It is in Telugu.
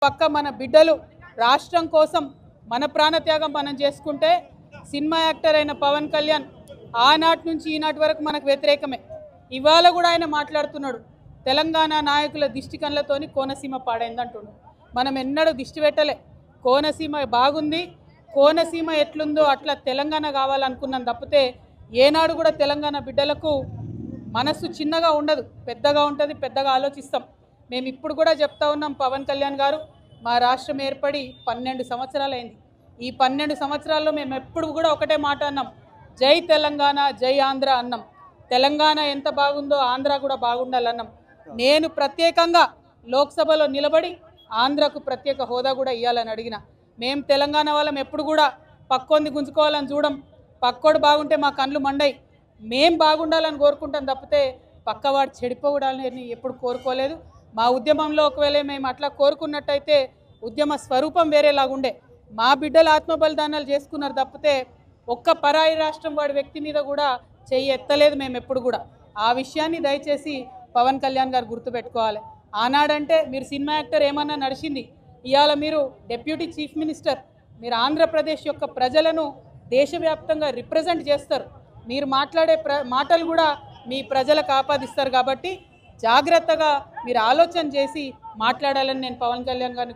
పక్క మన బిడ్డలు రాష్ట్రం కోసం మన ప్రాణత్యాగం మనం చేసుకుంటే సినిమా యాక్టర్ అయిన పవన్ కళ్యాణ్ ఆనాటి నుంచి ఈనాటి వరకు మనకు వ్యతిరేకమే. ఇవాళ కూడా ఆయన మాట్లాడుతున్నాడు, తెలంగాణ నాయకుల దిష్టి కళ్ళతోని కోనసీమ పాడైంది అంటున్నాడు. మనం ఎన్నడూ దిష్టి పెట్టలే. కోనసీమ బాగుంది, కోనసీమ ఎట్లుందో అట్లా తెలంగాణ కావాలనుకున్నాం తప్పితే ఏనాడు కూడా తెలంగాణ బిడ్డలకు మనస్సు చిన్నగా ఉండదు, పెద్దగా ఉంటుంది, పెద్దగా ఆలోచిస్తాం. మేము ఇప్పుడు కూడా చెప్తా ఉన్నాం, పవన్ కళ్యాణ్ గారు మా రాష్ట్రం ఏర్పడి 12 సంవత్సరాలు అయింది. ఈ 12 సంవత్సరాల్లో మేము ఎప్పుడు కూడా ఒకటే మాట అన్నాం, జై తెలంగాణ జై ఆంధ్ర అన్నాం. తెలంగాణ ఎంత బాగుందో ఆంధ్ర కూడా బాగుండాలన్నాం. నేను ప్రత్యేకంగా లోక్సభలో నిలబడి ఆంధ్రకు ప్రత్యేక హోదా కూడా ఇవ్వాలని అడిగిన. మేము తెలంగాణ వాళ్ళం ఎప్పుడు కూడా పక్కోంది గుంజుకోవాలని చూడం. పక్కోడు బాగుంటే మా కళ్ళు మండయి. మేం బాగుండాలని కోరుకుంటాం తప్పితే పక్కవాడు చెడిపోవడాలని ఎప్పుడు కోరుకోలేదు. మా ఉద్యమంలో ఒకవేళ మేము అట్లా కోరుకున్నట్టయితే ఉద్యమ స్వరూపం వేరేలాగుండే. మా బిడ్డలు ఆత్మబలిదానాలు చేసుకున్నారు తప్పితే ఒక్క పరాయి రాష్ట్రం వాడి వ్యక్తి మీద కూడా చెయ్యి ఎత్తలేదు మేము ఎప్పుడు కూడా. ఆ విషయాన్ని దయచేసి పవన్ కళ్యాణ్ గారు గుర్తుపెట్టుకోవాలి. ఆనాడంటే మీరు సినిమా యాక్టర్ ఏమన్నా నడిచింది, ఇవాళ మీరు డిప్యూటీ చీఫ్ మినిస్టర్, మీరు ఆంధ్రప్రదేశ్ యొక్క ప్రజలను దేశవ్యాప్తంగా రిప్రజెంట్ చేస్తారు. మీరు మాట్లాడే మాటలు కూడా మీ ప్రజలకు ఆపాదిస్తారు. కాబట్టి జాగ్రత్తగా మీరు ఆలోచన చేసి మాట్లాడాలని నేను పవన్ కళ్యాణ్ గారిని